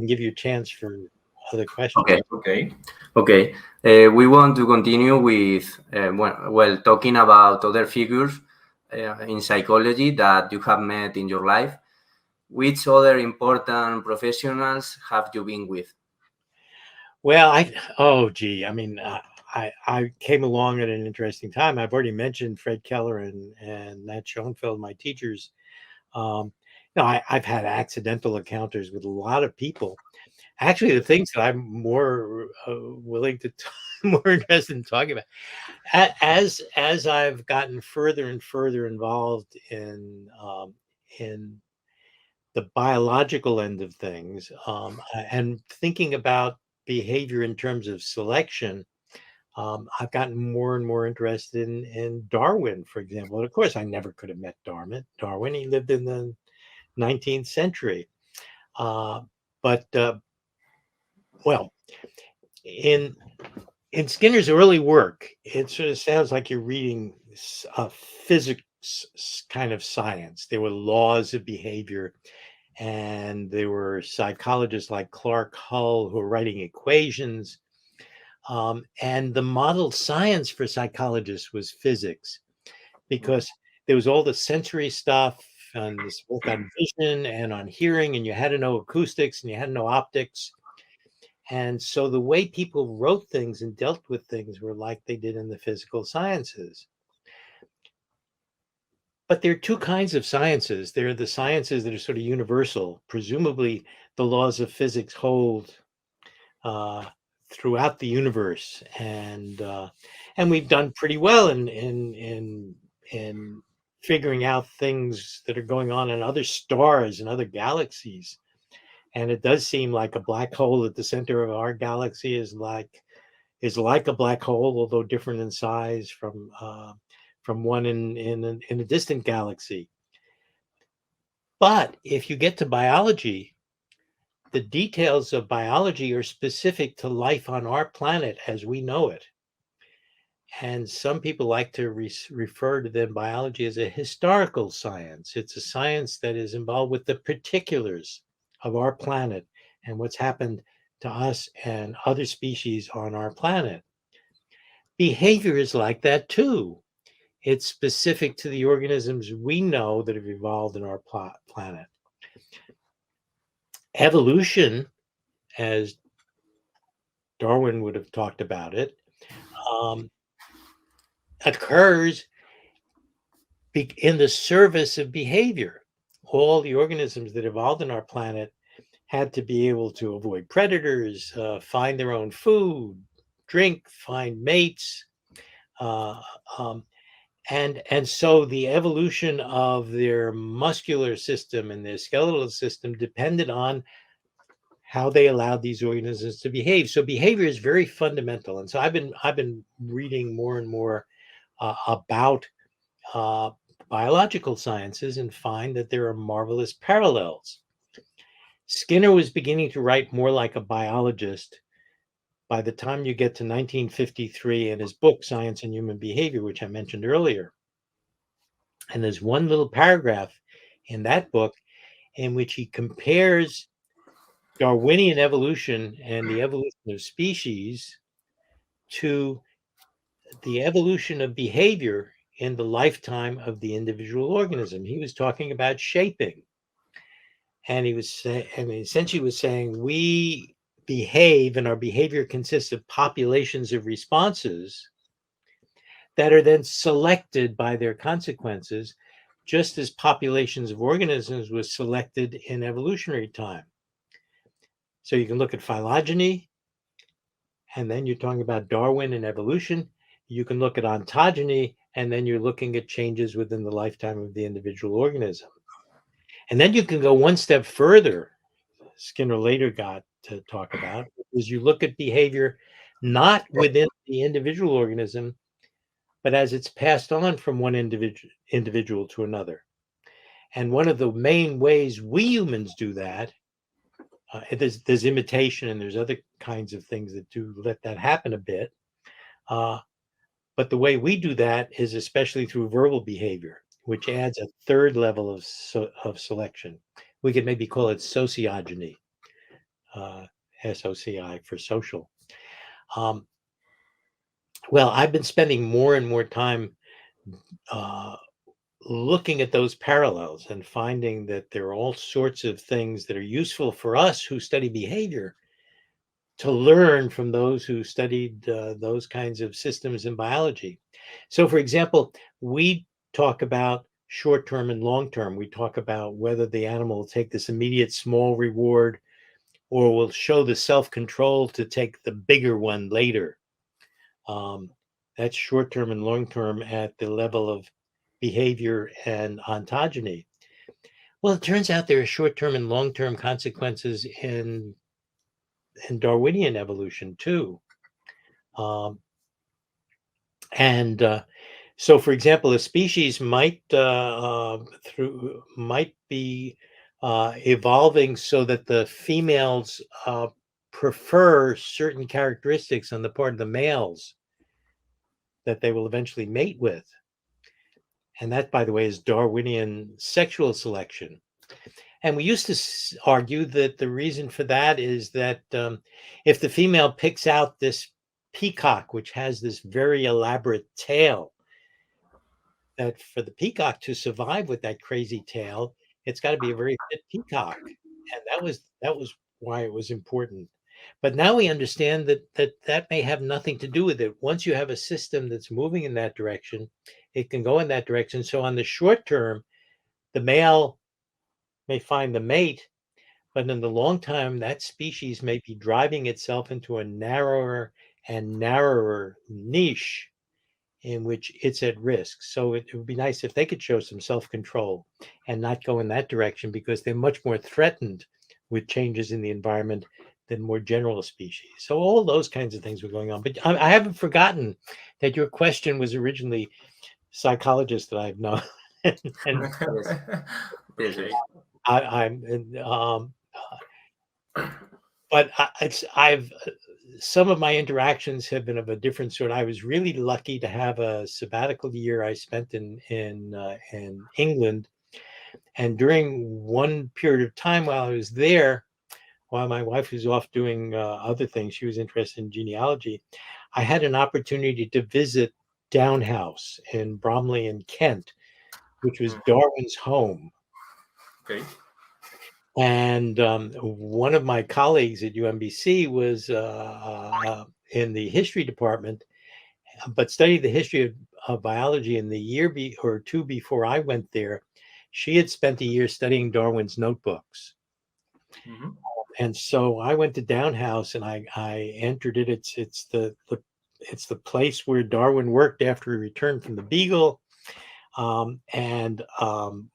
and give you a chance for other questions. Okay. We want to continue with, well, talking about other figures in psychology that you have met in your life. Which other important professionals have you been with? Well, I mean, I came along at an interesting time. I've already mentioned Fred Keller and Nat Schoenfeld, my teachers. I've had accidental encounters with a lot of people. Actually, the things that I'm more willing to, more interested in talking about, as I've gotten further and further involved in the biological end of things, and thinking about behavior in terms of selection, I've gotten more and more interested in Darwin, for example. And of course, I never could have met Darwin. He lived in the 19th century. Well, in Skinner's early work, it sort of sounds like you're reading a physics kind of science. There were laws of behavior, and there were psychologists like Clark Hull who were writing equations. And the model science for psychologists was physics, because there was all the sensory stuff and this work on vision and on hearing, and you had to know acoustics and you had to know optics. And so the way people wrote things and dealt with things were like they did in the physical sciences. But there are two kinds of sciences. There are the sciences that are sort of universal. Presumably, the laws of physics hold throughout the universe, and we've done pretty well in figuring out things that are going on in other stars and other galaxies. And it does seem like a black hole at the center of our galaxy is like a black hole, although different in size from one in a distant galaxy. But if you get to biology, the details of biology are specific to life on our planet as we know it. And some people like to refer to then biology as a historical science. It's a science that is involved with the particulars of our planet and what's happened to us and other species on our planet. Behavior is like that too. It's specific to the organisms we know that have evolved in our planet. Evolution, as Darwin would have talked about it, occurs in the service of behavior. All the organisms that evolved in our planet had to be able to avoid predators, find their own food, drink, find mates. And so the evolution of their muscular system and their skeletal system depended on how they allowed these organisms to behave. So behavior is very fundamental. And so I've been reading more and more about biological sciences and find that there are marvelous parallels. Skinner was beginning to write more like a biologist by the time you get to 1953 in his book, Science and Human Behavior, which I mentioned earlier. And there's one little paragraph in that book in which he compares Darwinian evolution and the evolution of species to the evolution of behavior in the lifetime of the individual organism. He was talking about shaping. And he was essentially was saying we behave, and our behavior consists of populations of responses that are then selected by their consequences, just as populations of organisms was selected in evolutionary time. So you can look at phylogeny, and then you're talking about Darwin and evolution. You can look at ontogeny, and then you're looking at changes within the lifetime of the individual organism. And then you can go one step further. Skinner later got to talk about is you look at behavior not within the individual organism, but as it's passed on from one individual to another. And one of the main ways we humans do that, there's imitation and there's other kinds of things that do let that happen a bit. But the way we do that is especially through verbal behavior, which adds a third level of selection. We could maybe call it sociogeny. SOCI for social. Well, I've been spending more and more time looking at those parallels and finding that there are all sorts of things that are useful for us who study behavior to learn from those who studied those kinds of systems in biology. So, for example, we talk about short-term and long-term. We talk about whether the animal will take this immediate small reward or will show the self-control to take the bigger one later. That's short-term and long-term at the level of behavior and ontogeny. Well, it turns out there are short-term and long-term consequences in Darwinian evolution too. So, for example, a species might be evolving so that the females prefer certain characteristics on the part of the males that they will eventually mate with. And that, by the way, is Darwinian sexual selection. And we used to argue that the reason for that is that if the female picks out this peacock, which has this very elaborate tail, that for the peacock to survive with that crazy tail, it's got to be a very fit peacock. And that was why it was important. But now we understand that may have nothing to do with it. Once you have a system that's moving in that direction, it can go in that direction. So on the short term, the male may find the mate, but in the long term, that species may be driving itself into a narrower and narrower niche in which it's at risk. So it would be nice if they could show some self-control and not go in that direction, because they're much more threatened with changes in the environment than more general species. So all those kinds of things were going on. But I haven't forgotten that your question was originally psychologists that I've known. and but I've some of my interactions have been of a different sort. I was really lucky to have a sabbatical year I spent in England, and during one period of time while I was there, while my wife was off doing other things, she was interested in genealogy, I had an opportunity to visit Down House in Bromley in Kent, which was Darwin's home. Okay. And one of my colleagues at UMBC was in the history department, but studied the history of biology. In the year or two before I went there, she had spent a year studying Darwin's notebooks. Mm-hmm. And so I went to Down House and I entered it. It's the place where Darwin worked after he returned from the Beagle. And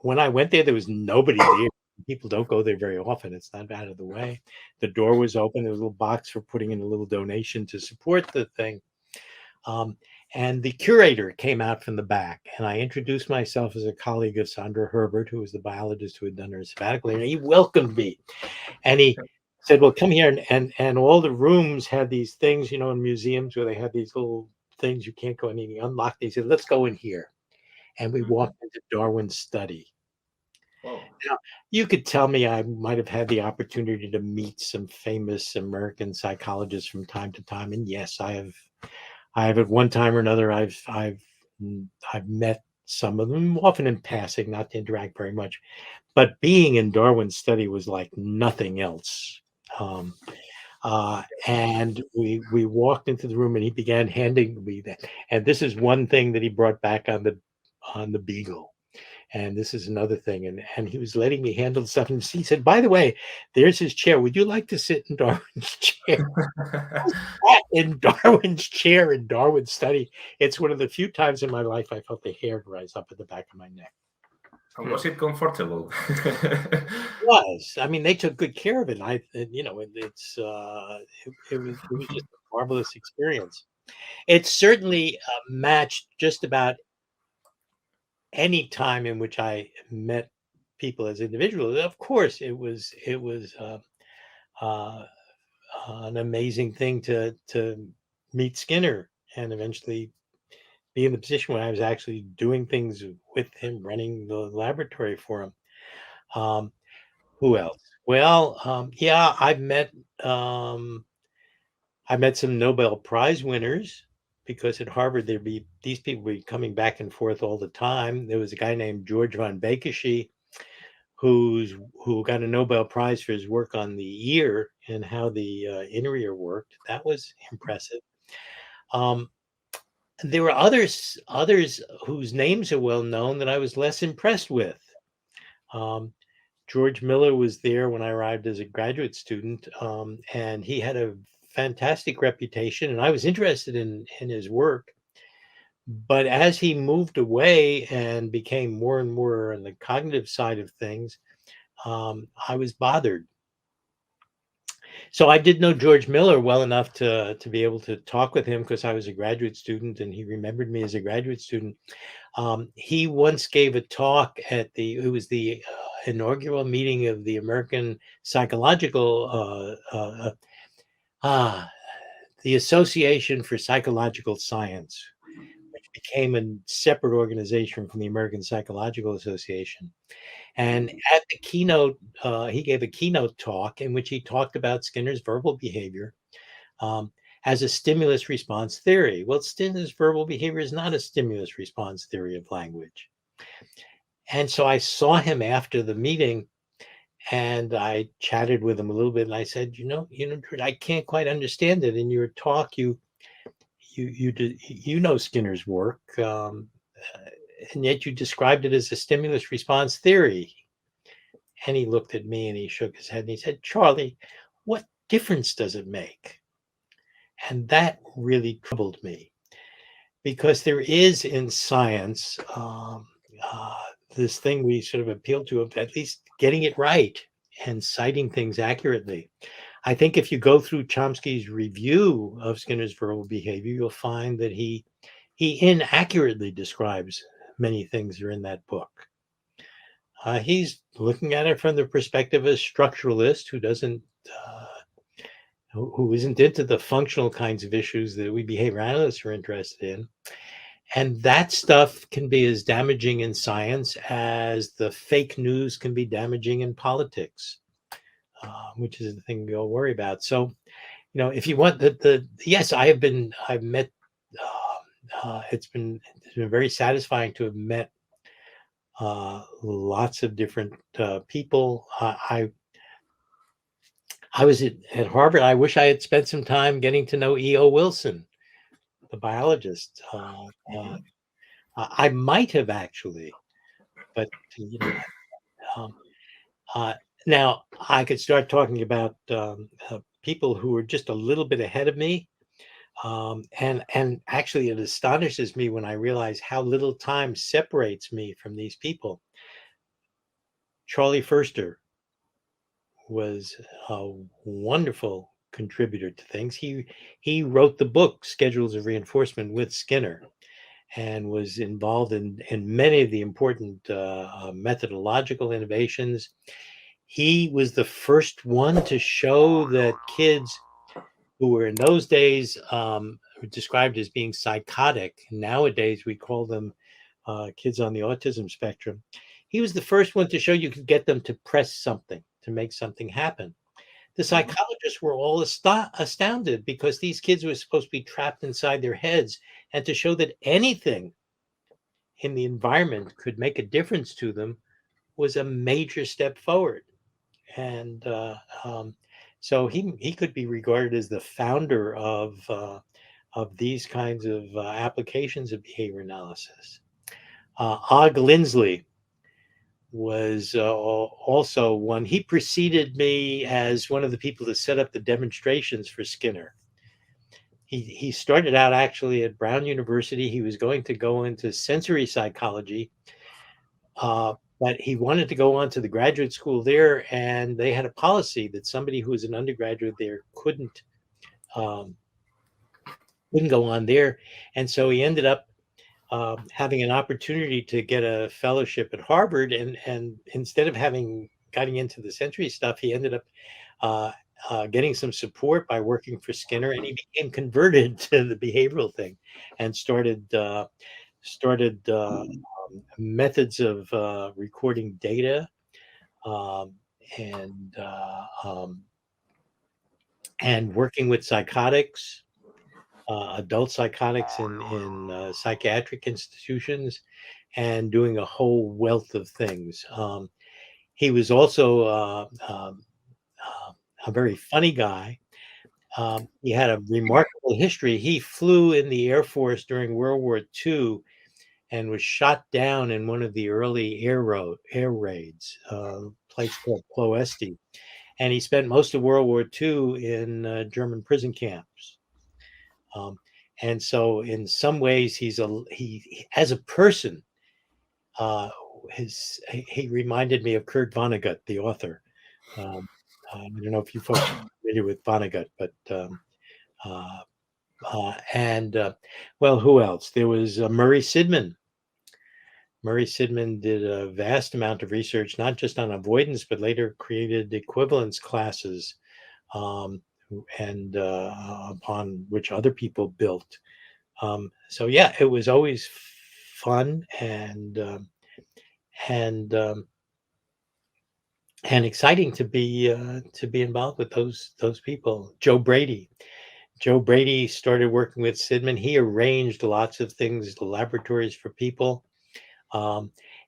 when I went there was nobody there. People don't go there very often. It's not out of the way. The door was open. There was a little box for putting in a little donation to support the thing. And the curator came out from the back, and I introduced myself as a colleague of Sandra Herbert, who was the biologist who had done her sabbatical, and he welcomed me. And he said, well, come here. And all the rooms had these things, you know, in museums where they have these little things you can't go in, and he unlocked. He said, let's go in here. And we walked into Darwin's study. Wow. Now, you could tell me I might have had the opportunity to meet some famous American psychologists from time to time, and yes, I have at one time or another. I've met some of them, often in passing, not to interact very much. But being in Darwin's study was like nothing else. And we walked into the room, and he began handing me that. And this is one thing that he brought back on the Beagle. And this is another thing. And he was letting me handle the stuff. And he said, by the way, there's his chair. Would you like to sit in Darwin's chair? In Darwin's chair in Darwin's study. It's one of the few times in my life I felt the hair rise up at the back of my neck. And was it comfortable? It was. I mean, they took good care of it. It was just a marvelous experience. It certainly matched just about any time in which I met people as individuals. Of course, it was an amazing thing to meet Skinner and eventually be in the position where I was actually doing things with him, running the laboratory for him. Who else? Well, yeah, I've met I met some Nobel Prize winners, because at Harvard these people would be coming back and forth all the time. There was a guy named George von Bekeschi who got a Nobel Prize for his work on the ear and how the inner ear worked. That was impressive. There were others whose names are well known that I was less impressed with. George Miller was there when I arrived as a graduate student, and he had a fantastic reputation, and I was interested in his work. But as he moved away and became more and more on the cognitive side of things, I was bothered. So I did know George Miller well enough to be able to talk with him, because I was a graduate student and he remembered me as a graduate student. He once gave a talk at it was the inaugural meeting of the American Psychological, the Association for Psychological Science, which became a separate organization from the American Psychological Association. And at the keynote, he gave a keynote talk in which he talked about Skinner's verbal behavior as a stimulus response theory. Well, Skinner's verbal behavior is not a stimulus response theory of language. And so I saw him after the meeting, and I chatted with him a little bit, and I said, you know, I can't quite understand it. In your talk, you know Skinner's work, and yet you described it as a stimulus response theory. And he looked at me and he shook his head and he said, Charlie, what difference does it make? And that really troubled me, because there is in science this thing we sort of appeal to, of at least getting it right and citing things accurately. I think if you go through Chomsky's review of Skinner's verbal behavior, you'll find that he inaccurately describes many things that are in that book. He's looking at it from the perspective of a structuralist who doesn't, who isn't into the functional kinds of issues that we behavior analysts are interested in. And that stuff can be as damaging in science as the fake news can be damaging in politics, which is the thing we all worry about. So, you know, if you want yes, I've met, it's been very satisfying to have met lots of different people. I was at Harvard. I wish I had spent some time getting to know E.O. Wilson, the biologist. I might have actually, but you know, now I could start talking about people who are just a little bit ahead of me. And actually it astonishes me when I realize how little time separates me from these people. Charlie Furster was a wonderful contributor to things. He wrote the book Schedules of Reinforcement with Skinner, and was involved in many of the important methodological innovations. He was the first one to show that kids who were in those days described as being psychotic, nowadays we call them kids on the autism spectrum. He was the first one to show you could get them to press something, to make something happen. The psychologists were all astounded, because these kids were supposed to be trapped inside their heads, and to show that anything in the environment could make a difference to them was a major step forward. And so he could be regarded as the founder of these kinds of applications of behavior analysis. Og Lindsley was also one. He preceded me as one of the people to set up the demonstrations for Skinner. He started out actually at Brown University. He was going to go into sensory psychology, but he wanted to go on to the graduate school there, and they had a policy that somebody who was an undergraduate there couldn't go on there. And so he ended up having an opportunity to get a fellowship at Harvard, and instead of getting into the sensory stuff, he ended up getting some support by working for Skinner, and he became converted to the behavioral thing, and started methods of recording data, and and working with psychotics, adult psychotics in psychiatric institutions, and doing a whole wealth of things. He was also a very funny guy. He had a remarkable history. He flew in the Air Force during World War II and was shot down in one of the early air raids, a place called Ploesti. And he spent most of World War II in German prison camps. And so, in some ways, he as a person, he reminded me of Kurt Vonnegut, the author. I don't know if you folks are familiar with Vonnegut, but well, who else? There was Murray Sidman. Murray Sidman did a vast amount of research, not just on avoidance, but later created equivalence classes, and upon which other people built. So yeah, it was always fun and exciting to be involved with those people. Joe Brady started working with Sidman. He arranged lots of things, laboratories for people.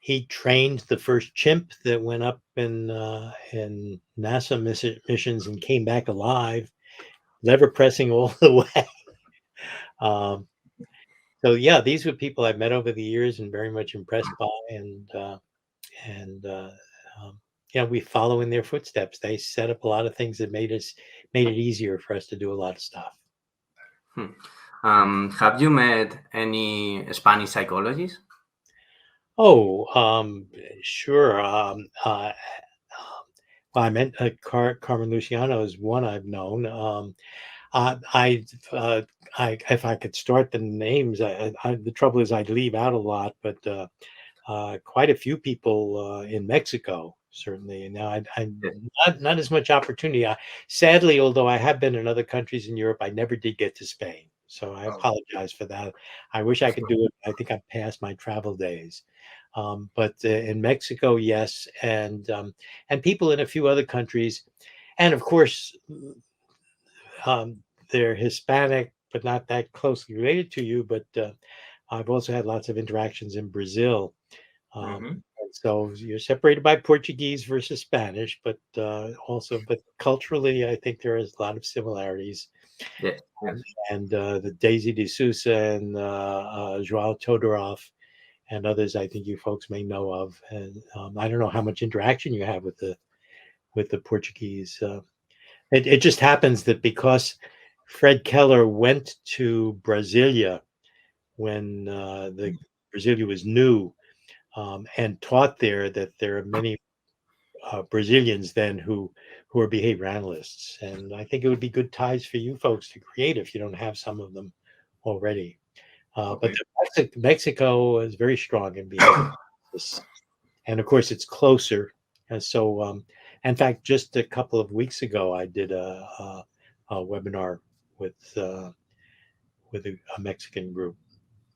He trained the first chimp that went up in NASA missions and came back alive, lever pressing all the way. So yeah, these were people I've met over the years and very much impressed by, and yeah, we follow in their footsteps. They set up a lot of things that made it easier for us to do a lot of stuff. Have you met any Spanish psychologists? Oh, sure. Well, I meant Carmen Luciano is one I've known. If I could start the names, the trouble is I'd leave out a lot, but quite a few people in Mexico, certainly. And now I not as much opportunity. Sadly, although I have been in other countries in Europe, I never did get to Spain. So I apologize for that. I wish I could do it. I think I've passed my travel days. But in Mexico, yes, and people in a few other countries, and of course, they're Hispanic, but not that closely related to you. But I've also had lots of interactions in Brazil. So you're separated by Portuguese versus Spanish, but culturally, I think there is a lot of similarities. Yeah. And the Daisy de Sousa and Joao Todorov and others, I think you folks may know of. And I don't know how much interaction you have with the Portuguese. It just happens that because Fred Keller went to Brasilia when Brasilia was new, and taught there, that there are many Brazilians then who are behavior analysts. And I think it would be good ties for you folks to create if you don't have some of them already. But Mexico is very strong in behavior analysis. And of course, it's closer. And so, in fact, just a couple of weeks ago, I did a webinar with a Mexican group.